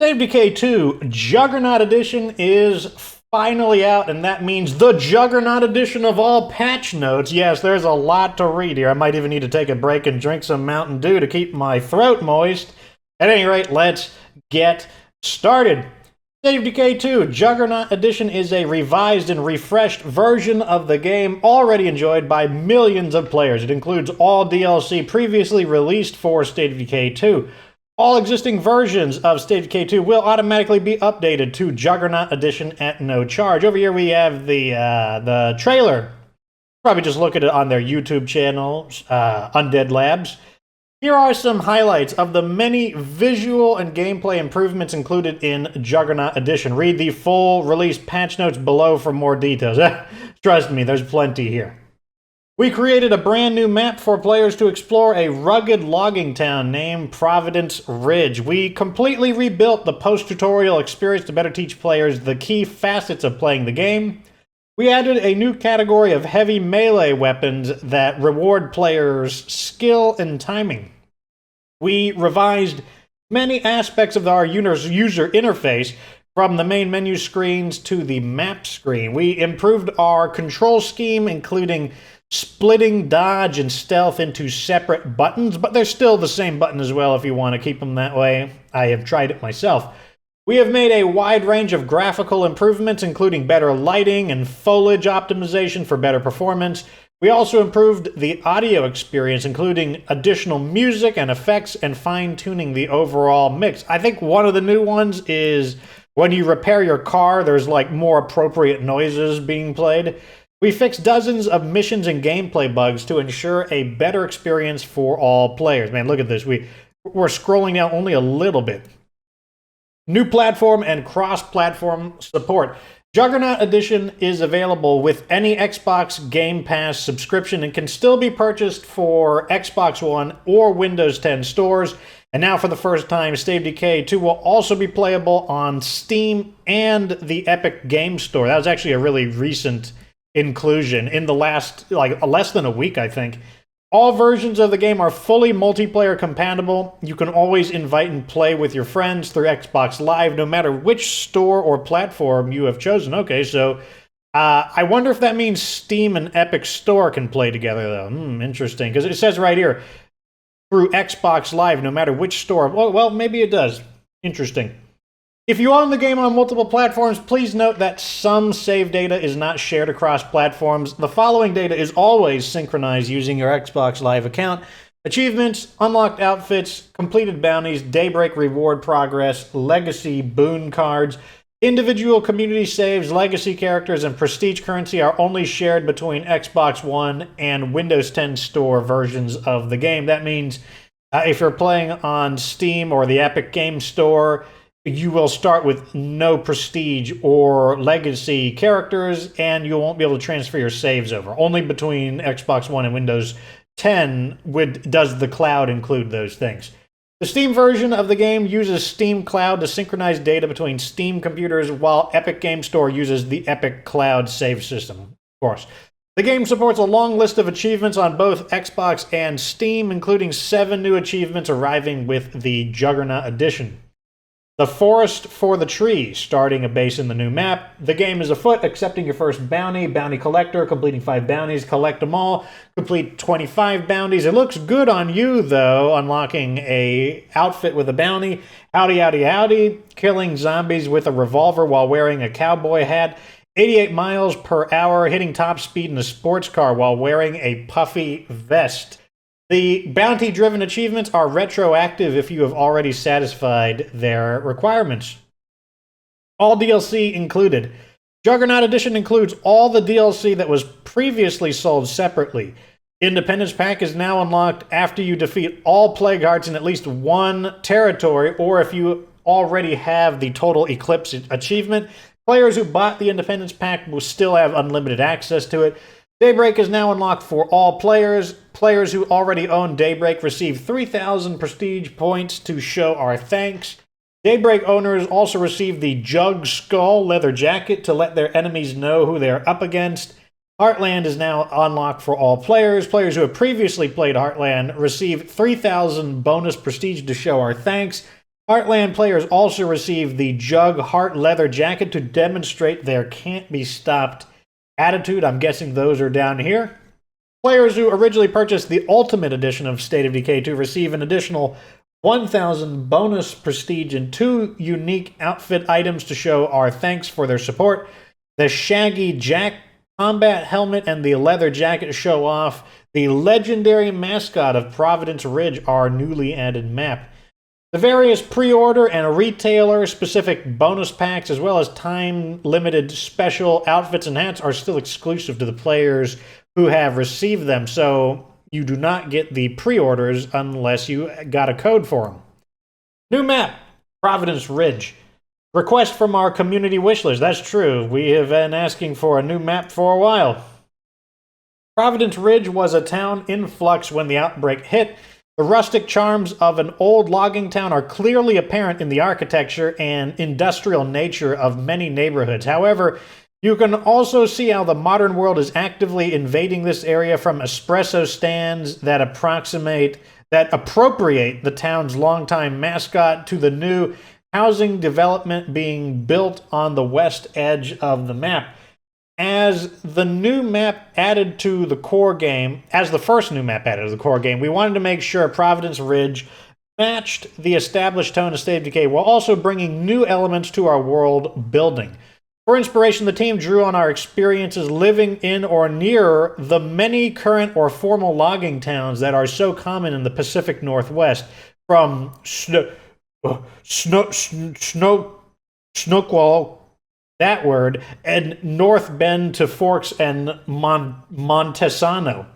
State of Decay 2 Juggernaut Edition is finally out, and that means the Juggernaut Edition of all patch notes. Yes, there's a lot to read here. I might even need to take a break and drink some Mountain Dew to keep my throat moist. At any rate, let's get started. State of Decay 2 Juggernaut Edition is a revised and refreshed version of the game already enjoyed by millions of players. It includes all DLC previously released for State of Decay 2. All existing versions of State of Decay 2 will automatically be updated to Juggernaut Edition at no charge. Over here we have the trailer. Probably just look at it on their YouTube channel, Undead Labs. Here are some highlights of the many visual and gameplay improvements included in Juggernaut Edition. Read the full release patch notes below for more details. Trust me, there's plenty here. We created a brand new map for players to explore a rugged logging town named Providence Ridge. We completely rebuilt the post-tutorial experience to better teach players the key facets of playing the game. We added a new category of heavy melee weapons that reward players' skill and timing. We revised many aspects of our user interface, from the main menu screens to the map screen. We improved our control scheme, including splitting dodge and stealth into separate buttons, but they're still the same button as well if you want to keep them that way. I have tried it myself. We have made a wide range of graphical improvements, including better lighting and foliage optimization for better performance. We also improved the audio experience, including additional music and effects and fine-tuning the overall mix. I think one of the new ones is when you repair your car, there's like more appropriate noises being played. We fixed dozens of missions and gameplay bugs to ensure a better experience for all players. Man, look at this. We're scrolling down only a little bit. New platform and cross-platform support. Juggernaut Edition is available with any Xbox Game Pass subscription and can still be purchased for Xbox One or Windows 10 stores. And now for the first time, State of Decay 2 will also be playable on Steam and the Epic Game Store. That was actually a really recent inclusion in the last, less than a week, I think. All versions of the game are fully multiplayer compatible. You can always invite and play with your friends through Xbox Live, no matter which store or platform you have chosen. Okay, so I wonder if that means Steam and Epic Store can play together, though. Interesting, because it says right here, through Xbox Live, no matter which store. Well, maybe it does. Interesting. If you own the game on multiple platforms, please note that some save data is not shared across platforms. The following data is always synchronized using your Xbox Live account. Achievements, unlocked outfits, completed bounties, Daybreak reward progress, legacy boon cards, individual community saves, legacy characters, and prestige currency are only shared between Xbox One and Windows 10 store versions of the game. That means if you're playing on Steam or the Epic Game Store, you will start with no prestige or legacy characters, and you won't be able to transfer your saves over. Only between Xbox One and Windows 10 does the cloud include those things. The Steam version of the game uses Steam Cloud to synchronize data between Steam computers, while Epic Game Store uses the Epic Cloud save system, of course. The game supports a long list of achievements on both Xbox and Steam, including 7 new achievements arriving with the Juggernaut Edition. The Forest for the Trees, starting a base in the new map. The game is afoot, accepting your first bounty, bounty collector, completing 5 bounties, collect them all, complete 25 bounties. It looks good on you, though, unlocking a outfit with a bounty. Howdy, howdy, howdy, killing zombies with a revolver while wearing a cowboy hat. 88 miles per hour, hitting top speed in a sports car while wearing a puffy vest. The bounty-driven achievements are retroactive if you have already satisfied their requirements. All DLC included. Juggernaut Edition includes all the DLC that was previously sold separately. Independence Pack is now unlocked after you defeat all Plague Hearts in at least one territory, or if you already have the Total Eclipse achievement. Players who bought the Independence Pack will still have unlimited access to it. Daybreak is now unlocked for all players. Players who already own Daybreak receive 3,000 prestige points to show our thanks. Daybreak owners also receive the Jug Skull leather jacket to let their enemies know who they're up against. Heartland is now unlocked for all players. Players who have previously played Heartland receive 3,000 bonus prestige to show our thanks. Heartland players also receive the Jug Heart Leather Jacket to demonstrate their can't-be-stopped attitude. I'm guessing those are down here. Players who originally purchased the Ultimate Edition of State of Decay 2 receive an additional 1,000 bonus prestige and 2 unique outfit items to show our thanks for their support. The Shaggy Jack combat helmet and the leather jacket show off the legendary mascot of Providence Ridge, our newly added map. The various pre-order and retailer-specific bonus packs, as well as time-limited special outfits and hats, are still exclusive to the players who have received them, so you do not get the pre-orders unless you got a code for them. New map, Providence Ridge. Request from our community wish list. That's true. We have been asking for a new map for a while. Providence Ridge was a town in flux when the outbreak hit. The rustic charms of an old logging town are clearly apparent in the architecture and industrial nature of many neighborhoods. However, you can also see how the modern world is actively invading this area, from espresso stands that appropriate the town's longtime mascot to the new housing development being built on the west edge of the map. As the new map added to the core game, as the first new map added to the core game, we wanted to make sure Providence Ridge matched the established tone of State of Decay while also bringing new elements to our world building. For inspiration, the team drew on our experiences living in or near the many current or formal logging towns that are so common in the Pacific Northwest, from Snoqualmie, that word, and North Bend to Forks and Montesano.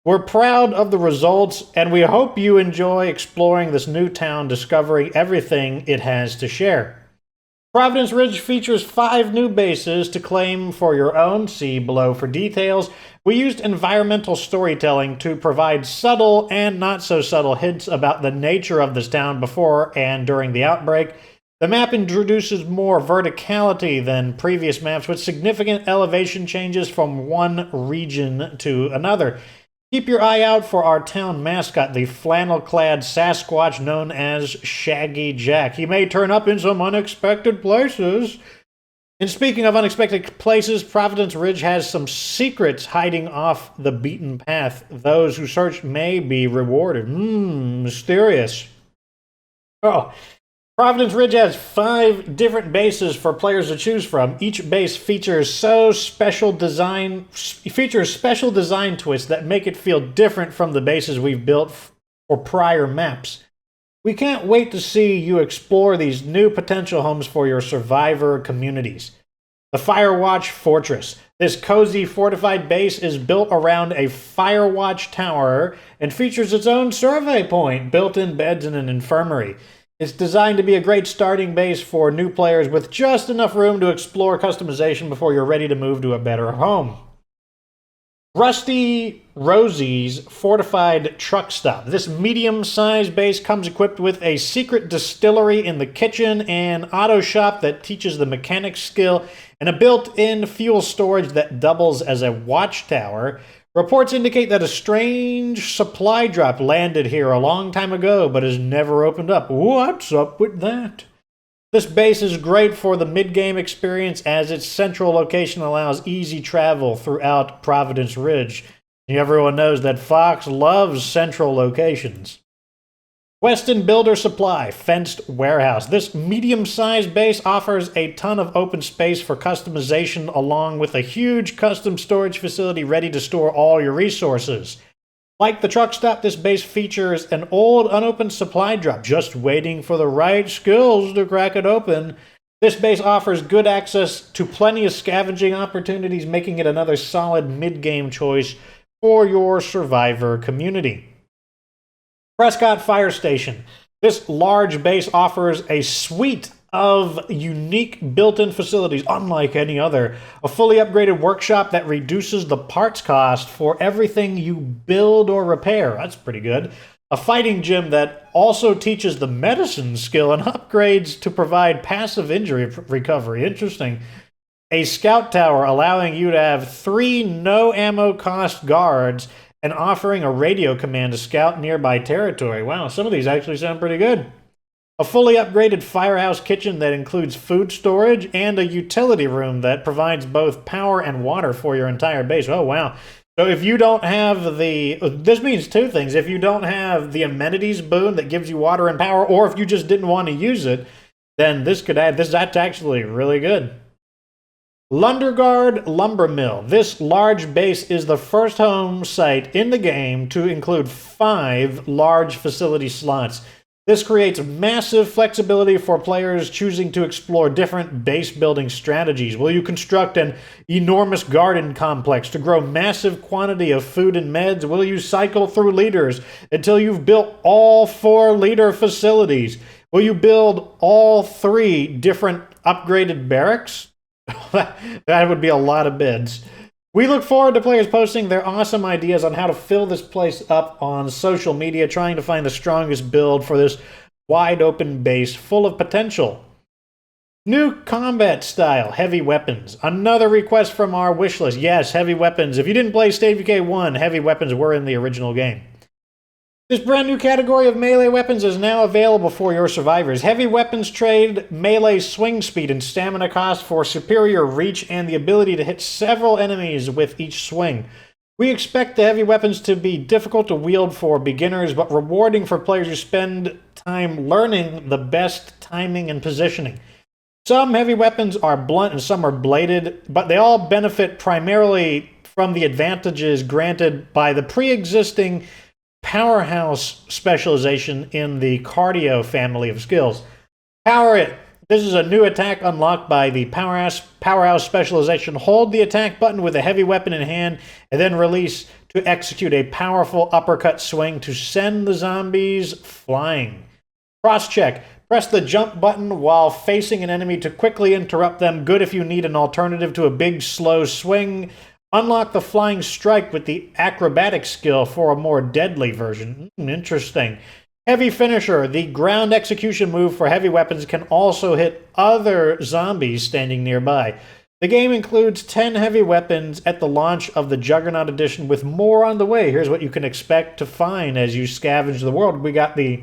We're proud of the results, and we hope you enjoy exploring this new town, discovering everything it has to share. Providence Ridge features 5 new bases to claim for your own. See below for details. We used environmental storytelling to provide subtle and not so subtle hints about the nature of this town before and during the outbreak. The map introduces more verticality than previous maps, with significant elevation changes from one region to another. Keep your eye out for our town mascot, the flannel-clad Sasquatch known as Shaggy Jack. He may turn up in some unexpected places. And speaking of unexpected places, Providence Ridge has some secrets hiding off the beaten path. Those who search may be rewarded. Mysterious. Oh, Providence Ridge has 5 different bases for players to choose from. Each base features special design twists that make it feel different from the bases we've built for prior maps. We can't wait to see you explore these new potential homes for your survivor communities. The Firewatch Fortress. This cozy fortified base is built around a Firewatch tower and features its own survey point, built-in beds, and an infirmary. It's designed to be a great starting base for new players with just enough room to explore customization before you're ready to move to a better home. Rusty Rosie's Fortified Truck Stop. This medium-sized base comes equipped with a secret distillery in the kitchen, an auto shop that teaches the mechanics skill, and a built-in fuel storage that doubles as a watchtower. Reports indicate that a strange supply drop landed here a long time ago, but has never opened up. What's up with that? This base is great for the mid-game experience, as its central location allows easy travel throughout Providence Ridge. Everyone knows that Fox loves central locations. Weston Builder Supply Fenced Warehouse. This medium-sized base offers a ton of open space for customization, along with a huge custom storage facility ready to store all your resources. Like the truck stop, this base features an old unopened supply drop, just waiting for the right skills to crack it open. This base offers good access to plenty of scavenging opportunities, making it another solid mid-game choice for your survivor community. Prescott Fire Station. This large base offers a suite of unique built-in facilities unlike any other. A fully upgraded workshop that reduces the parts cost for everything you build or repair. That's pretty good. A fighting gym that also teaches the medicine skill and upgrades to provide passive injury recovery. Interesting. A scout tower allowing you to have 3 no-ammo cost guards and offering a radio command to scout nearby territory. Wow, some of these actually sound pretty good. a fully upgraded firehouse kitchen that includes food storage, and a utility room that provides both power and water for your entire base. Oh, wow. So if you don't have this means two things. If you don't have the amenities boon that gives you water and power, or if you just didn't want to use it, then that's actually really good. Lundergard Lumber Mill. This large base is the first home site in the game to include 5 large facility slots. This creates massive flexibility for players choosing to explore different base building strategies. Will you construct an enormous garden complex to grow massive quantity of food and meds? Will you cycle through leaders until you've built all 4 leader facilities? Will you build all 3 different upgraded barracks? That would be a lot of beds. We look forward to players posting their awesome ideas on how to fill this place up on social media, trying to find the strongest build for this wide open base full of potential. New combat style, heavy weapons. Another request from our wish list. Yes, heavy weapons. If you didn't play State of Decay 1, heavy weapons were in the original game. This brand new category of melee weapons is now available for your survivors. Heavy weapons trade melee swing speed and stamina cost for superior reach and the ability to hit several enemies with each swing. We expect the heavy weapons to be difficult to wield for beginners, but rewarding for players who spend time learning the best timing and positioning. Some heavy weapons are blunt and some are bladed, but they all benefit primarily from the advantages granted by the pre-existing powerhouse specialization in the cardio family of skills. Power it. This is a new attack unlocked by the powerhouse specialization. Hold the attack button with a heavy weapon in hand and then release to execute a powerful uppercut swing to send the zombies flying. Cross check. Press the jump button while facing an enemy to quickly interrupt them. Good if you need an alternative to a big slow swing. Unlock the flying strike with the acrobatic skill for a more deadly version. Interesting. Heavy finisher. The ground execution move for heavy weapons can also hit other zombies standing nearby. The game includes 10 heavy weapons at the launch of the Juggernaut edition, with more on the way. Here's what you can expect to find as you scavenge the world. We got the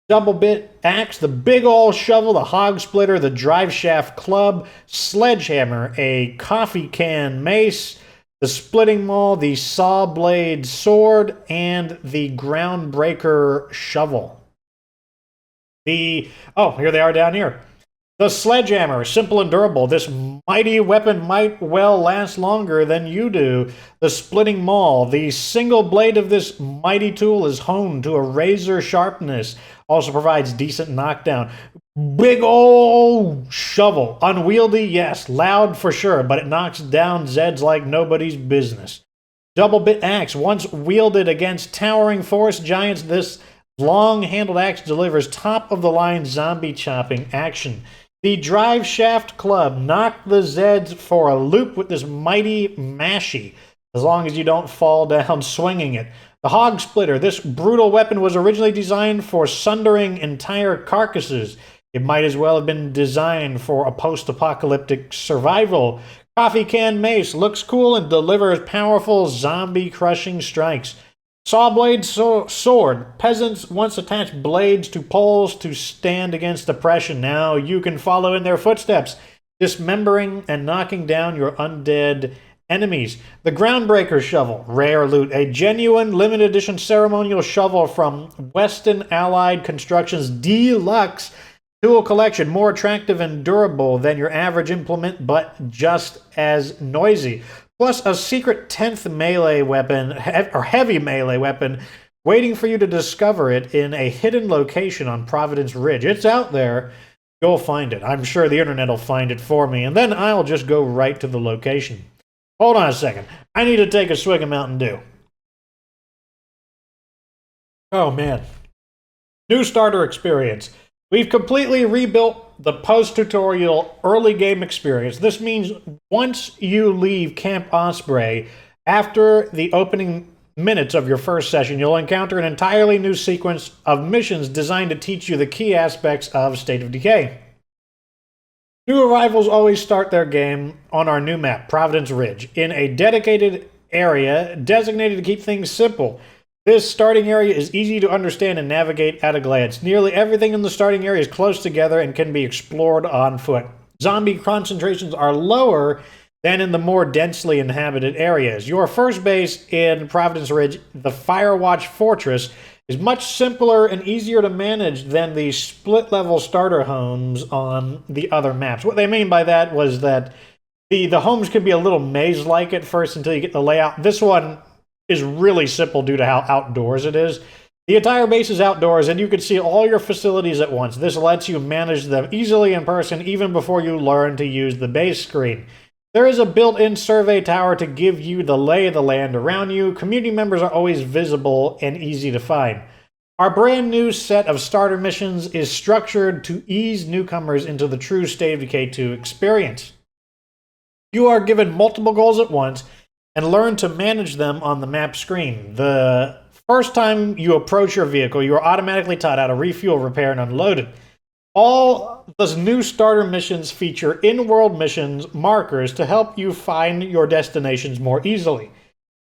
double bit axe, the big ol' shovel, the hog splitter, the drive shaft club, sledgehammer, a coffee can mace, the splitting maul, the saw blade sword, and the groundbreaker shovel. Here they are down here. The sledgehammer, simple and durable. This mighty weapon might well last longer than you do. The splitting maul, the single blade of this mighty tool is honed to a razor sharpness. Also provides decent knockdown. Big old shovel. Unwieldy, yes. Loud for sure, but it knocks down Zeds like nobody's business. Double bit axe. Once wielded against towering forest giants, this long-handled axe delivers top-of-the-line zombie chopping action. The drive shaft club. Knock the Zeds for a loop with this mighty mashie, as long as you don't fall down swinging it. The hog splitter. This brutal weapon was originally designed for sundering entire carcasses. It might as well have been designed for a post-apocalyptic survival. Coffee can mace. Looks cool and delivers powerful zombie-crushing strikes. Sawblade sword. Peasants once attached blades to poles to stand against oppression. Now you can follow in their footsteps, dismembering and knocking down your undead enemies. The groundbreaker shovel. Rare loot. A genuine limited edition ceremonial shovel from Weston Allied Constructions Deluxe tool collection. More attractive and durable than your average implement, but just as noisy. Plus a secret 10th melee weapon, or heavy melee weapon, waiting for you to discover it in a hidden location on Providence Ridge. It's out there. Go find it. I'm sure the internet will find it for me, and then I'll just go right to the location. Hold on a second. I need to take a swig of Mountain Dew. Oh, man. New starter experience. We've completely rebuilt the post-tutorial early game experience. This means once you leave Camp Osprey, after the opening minutes of your first session, you'll encounter an entirely new sequence of missions designed to teach you the key aspects of State of Decay. New arrivals always start their game on our new map, Providence Ridge, in a dedicated area designated to keep things simple. This starting area is easy to understand and navigate at a glance. Nearly everything in the starting area is close together and can be explored on foot. Zombie concentrations are lower than in the more densely inhabited areas. Your first base in Providence Ridge, the Firewatch Fortress, is much simpler and easier to manage than the split-level starter homes on the other maps. What they mean by that was that the homes could be a little maze-like at first until you get the layout. This one is really simple due to how outdoors it is. The entire base is outdoors, and you can see all your facilities at once. This lets you manage them easily in person even before you learn to use the base screen. There is a built-in survey tower to give you the lay of the land around you. Community members are always visible and easy to find. Our brand new set of starter missions is structured to ease newcomers into the true State of Decay 2 experience. You are given multiple goals at once and learn to manage them on the map screen. The first time you approach your vehicle, you are automatically taught how to refuel, repair, and unload it. All the new starter missions feature in-world missions markers to help you find your destinations more easily.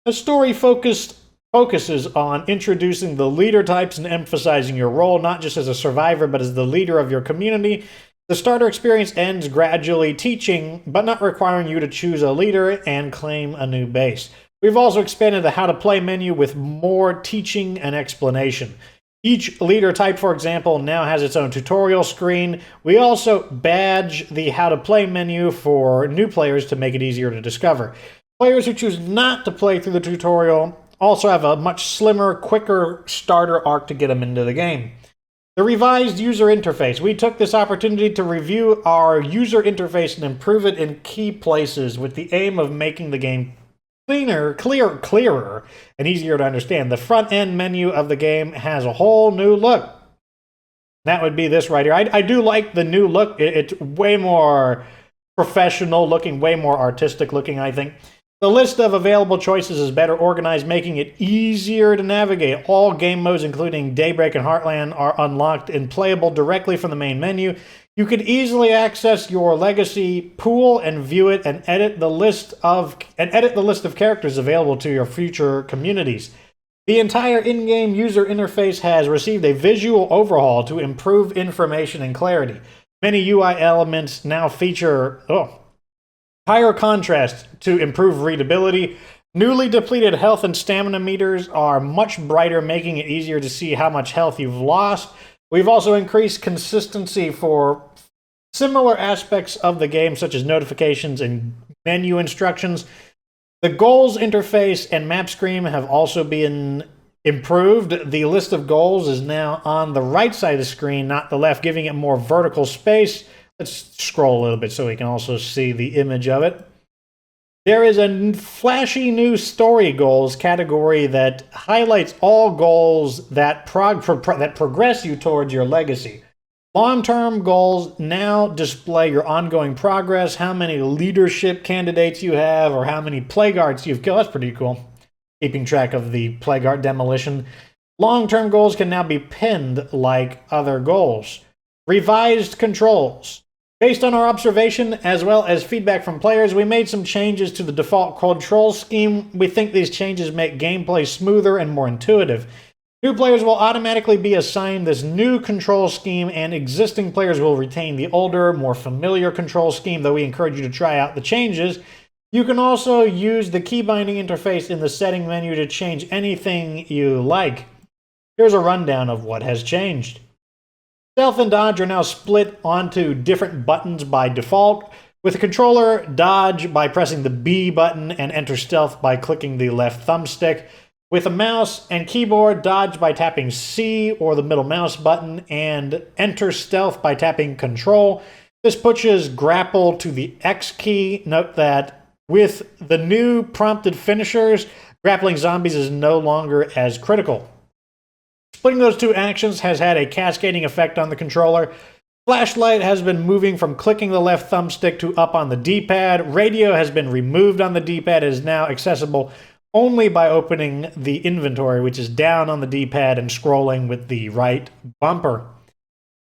The story focuses on introducing the leader types and emphasizing your role not just as a survivor but as the leader of your community. The starter experience ends gradually teaching but not requiring you to choose a leader and claim a new base. We've also expanded the how to play menu with more teaching and explanation. Each leader type, for example, now has its own tutorial screen. We also badge the how to play menu for new players to make it easier to discover. Players who choose not to play through the tutorial also have a much slimmer, quicker starter arc to get them into the game. The revised user interface. We took this opportunity to review our user interface and improve it in key places with the aim of making the game clearer, and easier to understand. The front-end menu of the game has a whole new look. That would be this right here. I do like the new look. It's way more professional looking, way more artistic looking, I think. The list of available choices is better organized, making it easier to navigate. All game modes, including Daybreak and Heartland, are unlocked and playable directly from the main menu. You could easily access your legacy pool and view it and edit the list of characters available to your future communities. The entire in-game user interface has received a visual overhaul to improve information and clarity. Many UI elements now feature higher contrast to improve readability. Newly depleted health and stamina meters are much brighter, making it easier to see how much health you've lost. We've also increased consistency for similar aspects of the game, such as notifications and menu instructions. The goals interface and map screen have also been improved. The list of goals is now on the right side of the screen, not the left, giving it more vertical space. Let's scroll a little bit so we can also see the image of it. There is a flashy new story goals category that highlights all goals that progress you towards your legacy. Long-term goals now display your ongoing progress, how many leadership candidates you have, or how many plague arts you've killed. That's pretty cool, keeping track of the plague art demolition. Long-term goals can now be pinned like other goals. Revised controls. Based on our observation, as well as feedback from players, we made some changes to the default control scheme. We think these changes make gameplay smoother and more intuitive. New players will automatically be assigned this new control scheme, and existing players will retain the older, more familiar control scheme, though we encourage you to try out the changes. You can also use the key binding interface in the setting menu to change anything you like. Here's a rundown of what has changed. Stealth and dodge are now split onto different buttons by default. With the controller, dodge by pressing the B button and enter stealth by clicking the left thumbstick. With a mouse and keyboard, dodge by tapping C or the middle mouse button and enter stealth by tapping control. This pushes grapple to the X key. Note that with the new prompted finishers, grappling zombies is no longer as critical. Splitting those two actions has had a cascading effect on the controller. Flashlight has been moving from clicking the left thumbstick to up on the D-pad. Radio has been removed on the D-pad. It is now accessible only by opening the inventory, which is down on the D-pad and scrolling with the right bumper.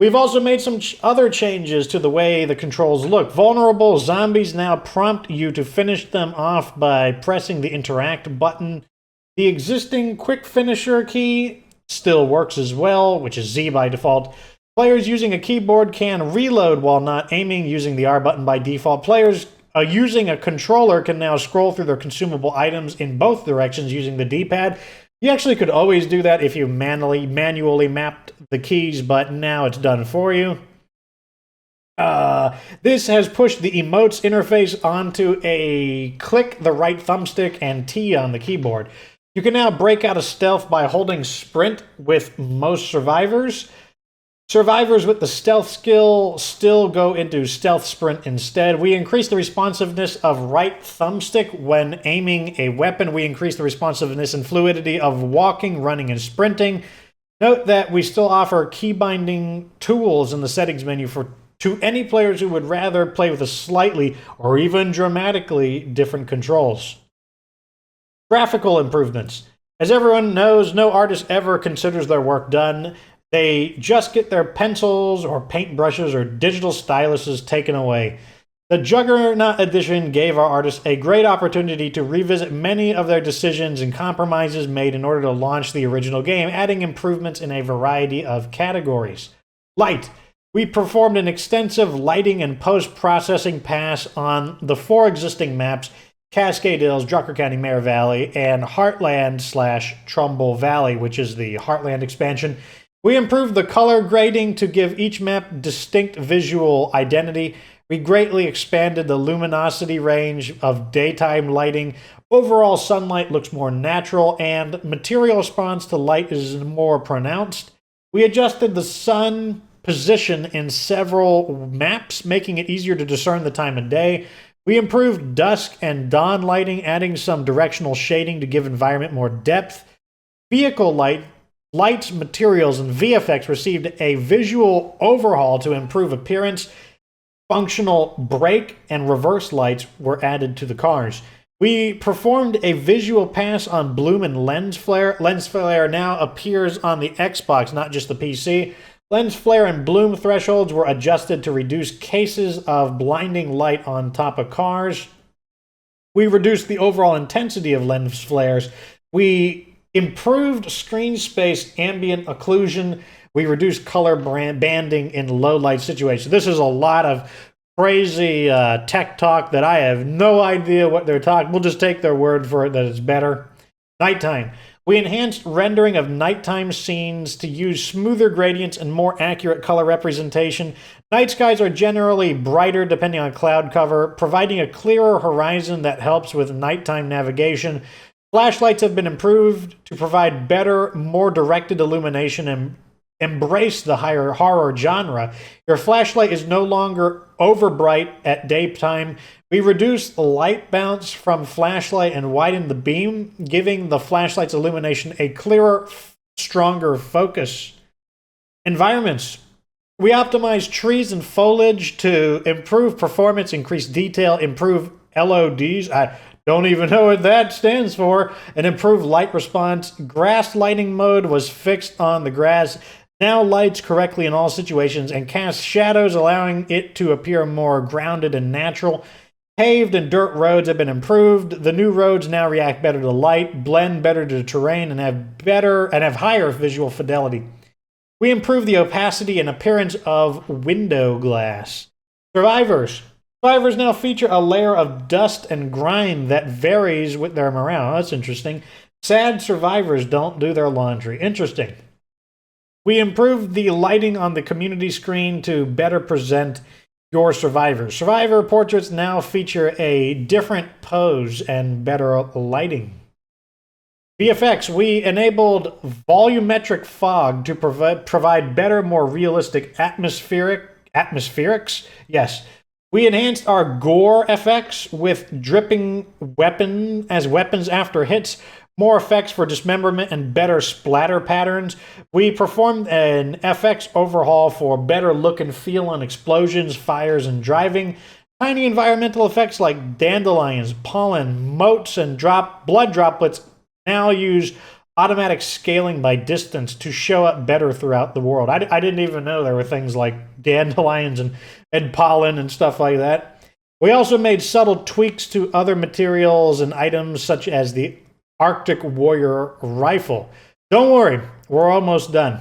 We've also made some other changes to the way the controls look. Vulnerable zombies now prompt you to finish them off by pressing the interact button. The existing quick finisher key still works as well, which is Z by default. Players using a keyboard can reload while not aiming using the R button by default. Players using a controller can now scroll through their consumable items in both directions using the D-pad. You actually could always do that if you manually mapped the keys, but now it's done for you. This has pushed the emotes interface onto a click the right thumbstick and T on the keyboard. You can now break out of stealth by holding sprint with most survivors. Survivors with the stealth skill still go into stealth sprint instead. We increase the responsiveness of right thumbstick when aiming a weapon. We increase the responsiveness and fluidity of walking, running, and sprinting. Note that we still offer key binding tools in the settings menu to any players who would rather play with a slightly or even dramatically different controls. Graphical improvements. As everyone knows, no artist ever considers their work done. They just get their pencils or paintbrushes or digital styluses taken away. The Juggernaut edition gave our artists a great opportunity to revisit many of their decisions and compromises made in order to launch the original game, adding improvements in a variety of categories. Light. We performed an extensive lighting and post-processing pass on the 4 existing maps, Cascade Hills, Drucker County, Mare Valley, and Heartland/Trumbull Valley, which is the Heartland expansion. We improved the color grading to give each map distinct visual identity. We greatly expanded the luminosity range of daytime lighting. Overall sunlight looks more natural, and material response to light is more pronounced. We adjusted the sun position in several maps, making it easier to discern the time of day. We improved dusk and dawn lighting, adding some directional shading to give environment more depth. Vehicle lights, materials, and VFX received a visual overhaul to improve appearance. Functional brake and reverse lights were added to the cars. We performed a visual pass on bloom and lens flare. Lens flare now appears on the Xbox, not just the PC. Lens flare and bloom thresholds were adjusted to reduce cases of blinding light on top of cars. We reduced the overall intensity of lens flares. We improved screen space ambient occlusion. We reduced color banding in low light situations. This is a lot of crazy tech talk that I have no idea what they're talking. We'll just take their word for it that it's better. Nighttime. We enhanced rendering of nighttime scenes to use smoother gradients and more accurate color representation. Night skies are generally brighter depending on cloud cover, providing a clearer horizon that helps with nighttime navigation. Flashlights have been improved to provide better, more directed illumination and embrace the higher horror genre. Your flashlight is no longer over bright at daytime. We reduced the light bounce from flashlight and widened the beam, giving the flashlight's illumination a clearer, stronger focus. Environments. We optimized trees and foliage to improve performance, increase detail, improve LODs. I don't even know what that stands for. And improve light response. Grass lighting mode was fixed on the grass. Now lights correctly in all situations and casts shadows, allowing it to appear more grounded and natural. Paved and dirt roads have been improved. The new roads now react better to light, blend better to terrain, and have higher visual fidelity. We improved the opacity and appearance of window glass. Survivors. Survivors now feature a layer of dust and grime that varies with their morale. That's interesting. Sad survivors don't do their laundry. Interesting. We improved the lighting on the community screen to better present your survivors. Survivor portraits now feature a different pose and better lighting. VFX, we enabled volumetric fog to provide better, more realistic atmospherics. Yes. We enhanced our gore effects with dripping weapons after hits, more effects for dismemberment, and better splatter patterns. We performed an FX overhaul for better look and feel on explosions, fires, and driving. Tiny environmental effects like dandelions, pollen, motes, and blood droplets now use automatic scaling by distance to show up better throughout the world. I didn't even know there were things like dandelions and pollen and stuff like that. We also made subtle tweaks to other materials and items such as the Arctic Warrior rifle. Don't worry, we're almost done.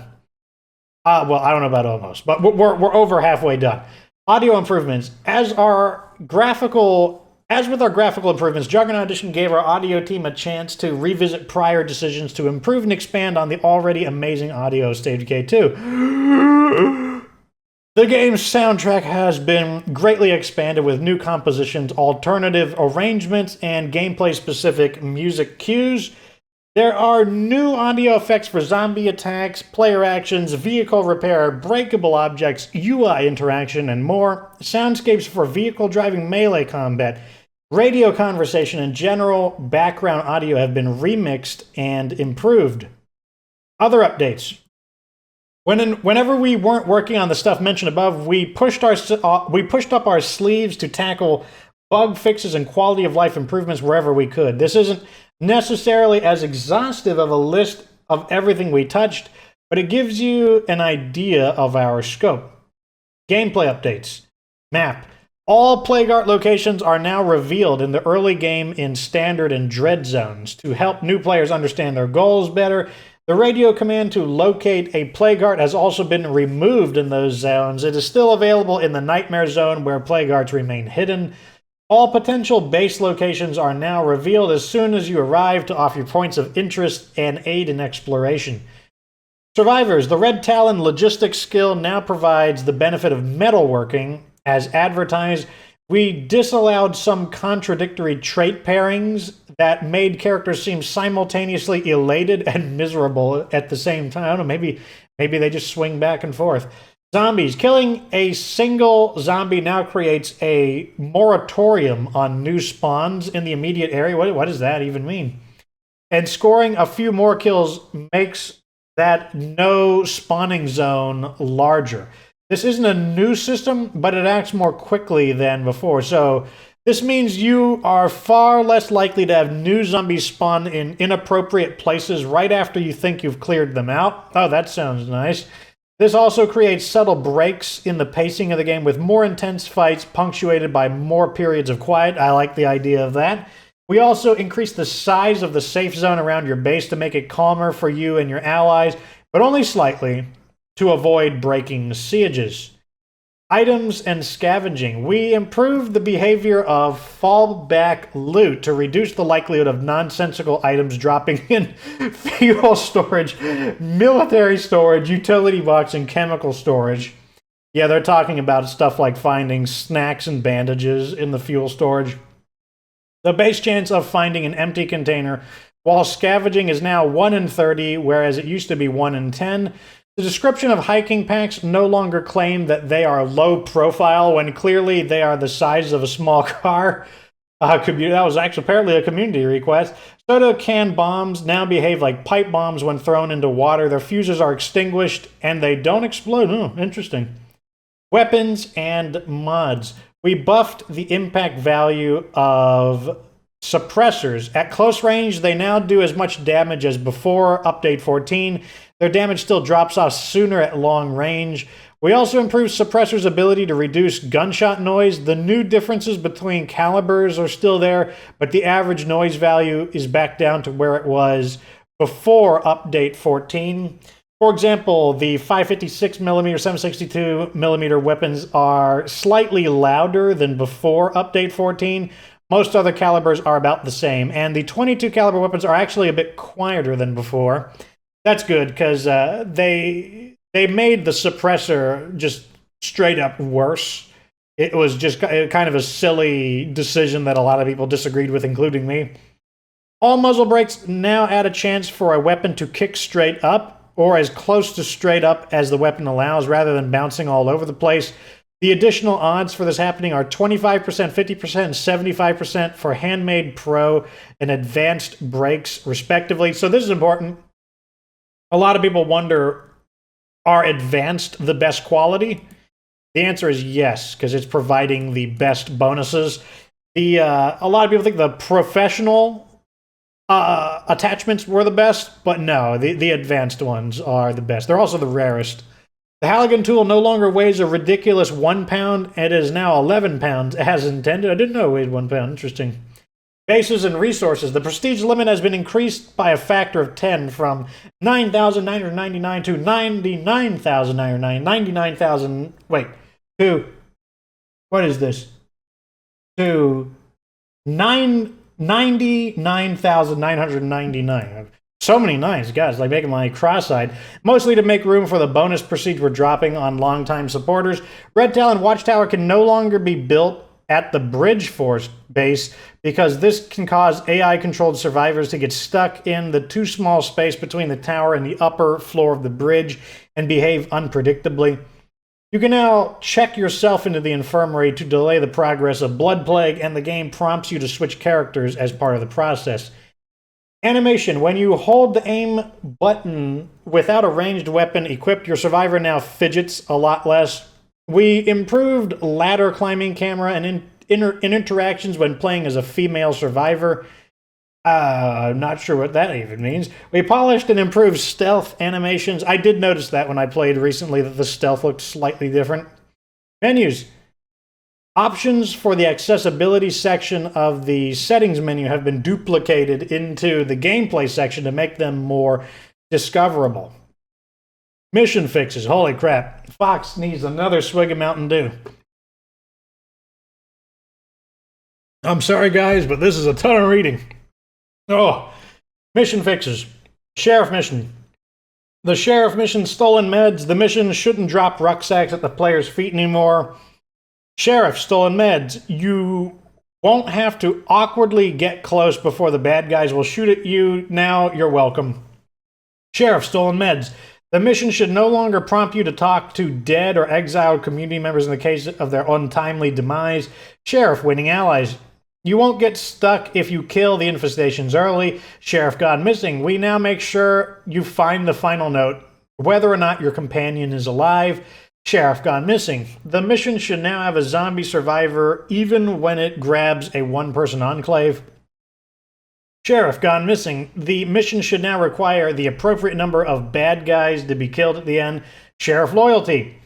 Well, I don't know about almost, but we're over halfway done. Audio improvements. As with our graphical improvements, Juggernaut Edition gave our audio team a chance to revisit prior decisions to improve and expand on the already amazing audio of Stage Decay 2. The game's soundtrack has been greatly expanded with new compositions, alternative arrangements, and gameplay-specific music cues. There are new audio effects for zombie attacks, player actions, vehicle repair, breakable objects, UI interaction, and more. Soundscapes for vehicle driving melee combat, radio conversation, and general background audio have been remixed and improved. Other updates. Whenever we weren't working on the stuff mentioned above, we pushed up our sleeves to tackle bug fixes and quality of life improvements wherever we could. This isn't necessarily as exhaustive of a list of everything we touched, but it gives you an idea of our scope. Gameplay updates. Map. All Plague Art locations are now revealed in the early game in Standard and Dread zones to help new players understand their goals better. The radio command to locate a Plague Art has also been removed in those zones. It is still available in the Nightmare Zone where Plague Arts remain hidden. All potential base locations are now revealed as soon as you arrive to offer points of interest and aid in exploration. Survivors. The Red Talon logistics skill now provides the benefit of metalworking. As advertised, we disallowed some contradictory trait pairings that made characters seem simultaneously elated and miserable at the same time. I don't know, maybe they just swing back and forth. Zombies. Killing a single zombie now creates a moratorium on new spawns in the immediate area. What does that even mean? And scoring a few more kills makes that no spawning zone larger. This isn't a new system, but it acts more quickly than before. So this means you are far less likely to have new zombies spawn in inappropriate places right after you think you've cleared them out. Oh, that sounds nice. This also creates subtle breaks in the pacing of the game with more intense fights punctuated by more periods of quiet. I like the idea of that. We also increase the size of the safe zone around your base to make it calmer for you and your allies, but only slightly, to avoid breaking sieges. Items and scavenging. We improved the behavior of fallback loot to reduce the likelihood of nonsensical items dropping in fuel storage, military storage, utility box, and chemical storage. Yeah, they're talking about stuff like finding snacks and bandages in the fuel storage. The base chance of finding an empty container while scavenging is now 1 in 30, whereas it used to be 1 in 10. The description of hiking packs no longer claim that they are low profile when clearly they are the size of a small car. That was actually apparently a community request. Soda can bombs now behave like pipe bombs when thrown into water. Their fuses are extinguished and they don't explode. Oh, interesting. Weapons and mods. We buffed the impact value of suppressors. At close range, they now do as much damage as before Update 14. Their damage still drops off sooner at long range. We also improved suppressors' ability to reduce gunshot noise. The new differences between calibers are still there, but the average noise value is back down to where it was before Update 14. For example, the 556mm, 762mm weapons are slightly louder than before Update 14. Most other calibers are about the same, and the 22 caliber weapons are actually a bit quieter than before. That's good, because they made the suppressor just straight up worse. It was just kind of a silly decision that a lot of people disagreed with, including me. All muzzle brakes now add a chance for a weapon to kick straight up, or as close to straight up as the weapon allows, rather than bouncing all over the place. The additional odds for this happening are 25%, 50%, and 75% for Handmade Pro and Advanced brakes, respectively. So this is important. A lot of people wonder, are Advanced the best quality? The answer is yes, because it's providing the best bonuses. A lot of people think the Professional attachments were the best, but no, the Advanced ones are the best. They're also the rarest. The Halligan tool no longer weighs a ridiculous 1 pound. It is now 11 pounds as intended. I didn't know it weighed 1 pound. Interesting. Bases and resources. The prestige limit has been increased by a factor of 10 from 9,999 to 99,999. 99,000. Wait. To. What is this? To 99,999. So many nines, guys, like making my cross-eyed. Mostly to make room for the bonus prestige we're dropping on longtime supporters. Red Talon Watchtower can no longer be built at the Bridge Force base because this can cause AI-controlled survivors to get stuck in the too small space between the tower and the upper floor of the bridge and behave unpredictably. You can now check yourself into the infirmary to delay the progress of Blood Plague, and the game prompts you to switch characters as part of the process. Animation. When you hold the aim button without a ranged weapon equipped, your survivor now fidgets a lot less. We improved ladder climbing camera and interactions when playing as a female survivor. I'm not sure what that even means. We polished and improved stealth animations. I did notice that when I played recently that the stealth looked slightly different. Menus. Options for the accessibility section of the settings menu have been duplicated into the gameplay section to make them more discoverable. Mission fixes. Holy crap. Fox needs another swig of Mountain Dew. I'm sorry, guys, but this is a ton of reading. Oh, mission fixes. Sheriff mission. The sheriff mission, stolen meds. The mission shouldn't drop rucksacks at the player's feet anymore. Sheriff, stolen meds. You won't have to awkwardly get close before the bad guys will shoot at you. Now you're welcome. Sheriff, stolen meds. The mission should no longer prompt you to talk to dead or exiled community members in the case of their untimely demise. Sheriff, winning allies. You won't get stuck if you kill the infestations early. Sheriff gone missing. We now make sure you find the final note, whether or not your companion is alive. Sheriff gone missing. The mission should now have a zombie survivor even when it grabs a one-person enclave. Sheriff gone missing. The mission should now require the appropriate number of bad guys to be killed at the end. Sheriff loyalty.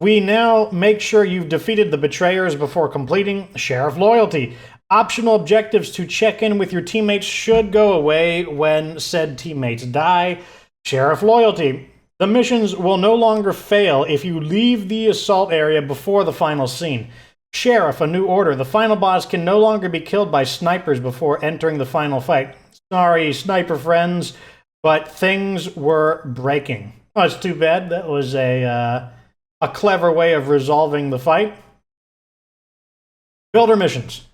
We now make sure you've defeated the betrayers before completing. Sheriff loyalty. Optional objectives to check in with your teammates should go away when said teammates die. Sheriff loyalty. The missions will no longer fail if you leave the assault area before the final scene. Sheriff, a new order. The final boss can no longer be killed by snipers before entering the final fight. Sorry, sniper friends, but things were breaking. Oh, it's too bad. That was a clever way of resolving the fight. Builder missions.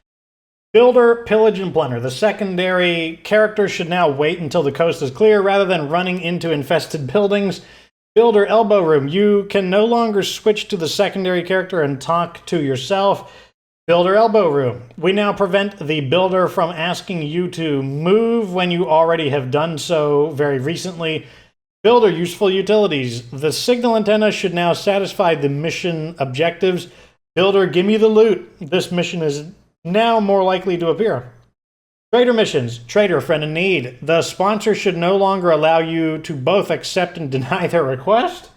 Builder, pillage, and plunder. The secondary characters should now wait until the coast is clear rather than running into infested buildings. Builder, elbow room. You can no longer switch to the secondary character and talk to yourself. Builder, elbow room. We now prevent the builder from asking you to move when you already have done so very recently. Builder, useful utilities. The signal antenna should now satisfy the mission objectives. Builder, give me the loot. This mission is now more likely to appear. Trader missions. Trader, friend in need. The sponsor should no longer allow you to both accept and deny their request.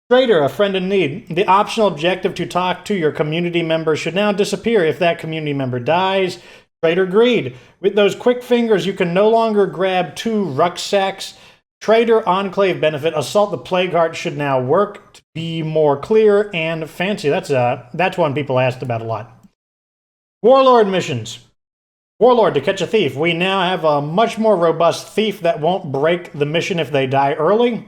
Trader, a friend in need. The optional objective to talk to your community member should now disappear if that community member dies. Trader greed. With those quick fingers, you can no longer grab 2 rucksacks. Trader enclave benefit. Assault the Plague Heart should now work to be more clear and fancy. That's one people asked about a lot. Warlord missions. Warlord, to catch a thief. We now have a much more robust thief that won't break the mission if they die early.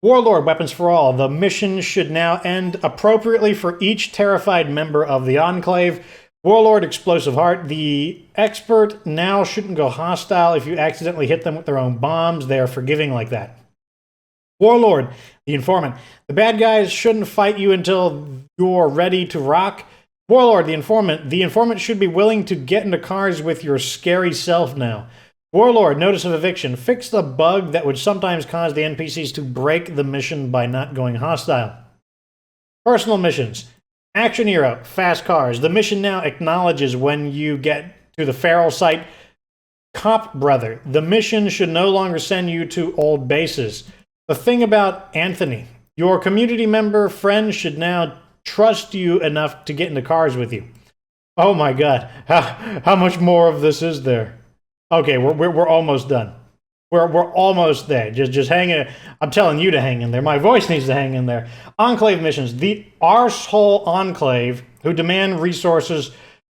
Warlord, weapons for all. The mission should now end appropriately for each terrified member of the Enclave. Warlord, explosive heart. The expert now shouldn't go hostile if you accidentally hit them with their own bombs. They are forgiving like that. Warlord, the informant. The bad guys shouldn't fight you until you're ready to rock. Warlord, the informant. The informant should be willing to get into cars with your scary self now. Warlord, notice of eviction. Fix the bug that would sometimes cause the NPCs to break the mission by not going hostile. Personal missions. Action hero, fast cars. The mission now acknowledges when you get to the feral site. Cop brother. The mission should no longer send you to old bases. The thing about Anthony. Your community member friend should now trust you enough to get into cars with you. Oh my god. How much more of this is there? Okay, we're almost done. We're almost there. Just hang in. I'm telling you to hang in there. My voice needs to hang in there. Enclave missions. The arsehole enclave who demand resources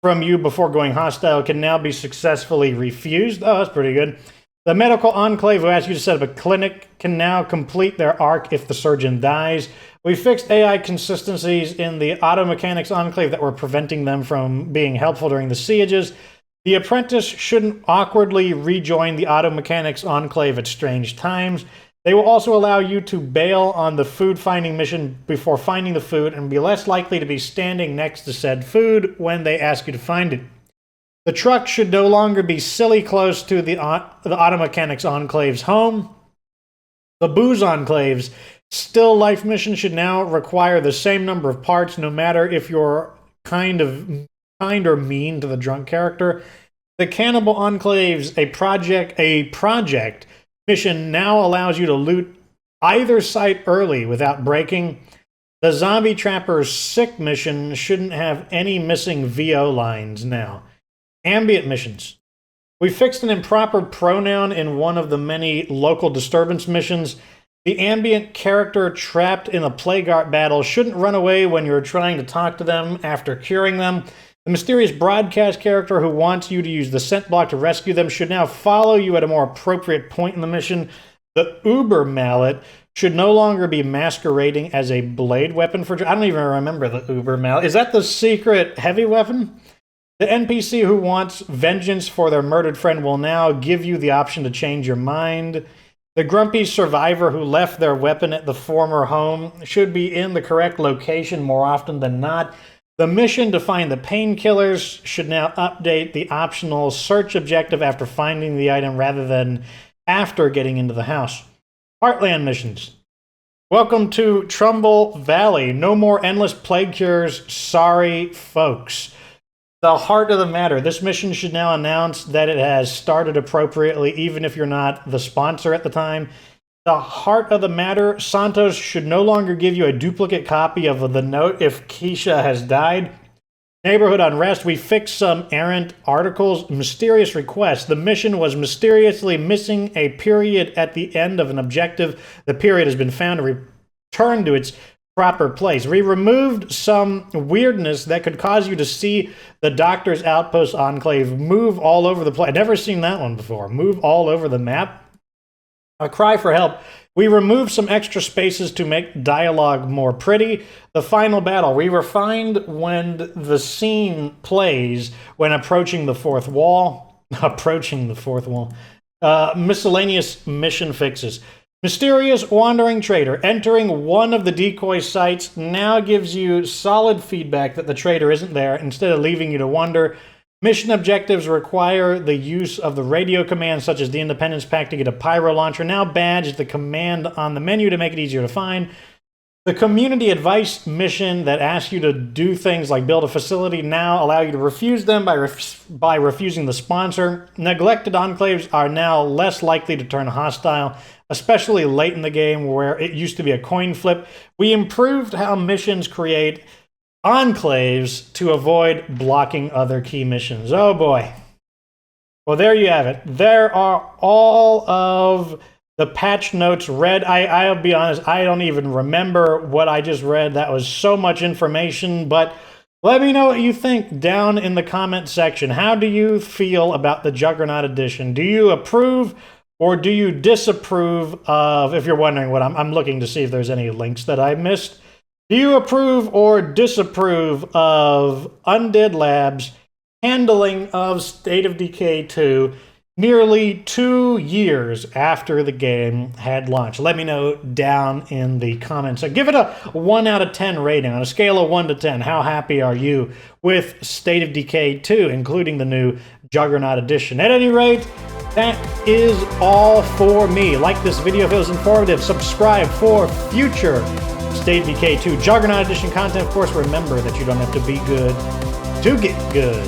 from you before going hostile can now be successfully refused. Oh, that's pretty good. The medical enclave who asks you to set up a clinic can now complete their arc if the surgeon dies. We fixed AI consistencies in the auto mechanics enclave that were preventing them from being helpful during the sieges. The apprentice shouldn't awkwardly rejoin the auto mechanics enclave at strange times. They will also allow you to bail on the food finding mission before finding the food and be less likely to be standing next to said food when they ask you to find it. The truck should no longer be silly close to the auto mechanics enclave's home. The booze enclave's still life mission should now require the same number of parts, no matter if you're kind or mean to the drunk character. The cannibal enclave's a project mission now allows you to loot either site early without breaking. The zombie trapper's sick mission shouldn't have any missing VO lines now. Ambient missions. We fixed an improper pronoun in one of the many local disturbance missions. The ambient character trapped in a plague art battle shouldn't run away when you're trying to talk to them after curing them. The mysterious broadcast character who wants you to use the scent block to rescue them should now follow you at a more appropriate point in the mission. The Uber mallet should no longer be masquerading as a blade weapon for... I don't even remember the Uber mallet. Is that the secret heavy weapon? The NPC who wants vengeance for their murdered friend will now give you the option to change your mind. The grumpy survivor who left their weapon at the former home should be in the correct location more often than not. The mission to find the painkillers should now update the optional search objective after finding the item rather than after getting into the house. Heartland missions. Welcome to Trumbull Valley. No more endless plague cures. Sorry, folks. The heart of the matter. This mission should now announce that it has started appropriately, even if you're not the sponsor at the time. The heart of the matter. Santos should no longer give you a duplicate copy of the note if Keisha has died. Neighborhood unrest. We fixed some errant articles. Mysterious request. The mission was mysteriously missing a period at the end of an objective. The period has been found to return to its proper place. We removed some weirdness that could cause you to see the Doctor's Outpost Enclave move all over the place. I've never seen that one before. Move all over the map. A cry for help. We removed some extra spaces to make dialogue more pretty. The final battle. We refined when the scene plays when approaching the fourth wall. Miscellaneous mission fixes. Mysterious wandering trader. Entering one of the decoy sites now gives you solid feedback that the trader isn't there instead of leaving you to wonder. Mission objectives require the use of the radio commands such as the Independence Pack to get a pyro launcher. Now badged the command on the menu to make it easier to find. The community advice mission that asks you to do things like build a facility now allow you to refuse them by refusing the sponsor. Neglected enclaves are now less likely to turn hostile, especially late in the game where it used to be a coin flip. We improved how missions create enclaves to avoid blocking other key missions. Oh boy. Well, there you have it. There are all of the patch notes read. I'll be honest, I don't even remember what I just read. That was so much information, but let me know what you think down in the comment section. How do you feel about the Juggernaut edition? Do you approve or do you disapprove of, if you're wondering what I'm looking to see if there's any links that I missed. Do you approve or disapprove of Undead Labs' handling of State of Decay 2 nearly 2 years after the game had launched? Let me know down in the comments. So give it a 1 out of 10 rating. On a scale of 1 to 10, how happy are you with State of Decay 2, including the new Juggernaut edition? At any rate, that is all for me. Like this video if it was informative. Subscribe for future State of Decay 2 Juggernaut edition content. Of course, remember that you don't have to be good to get good.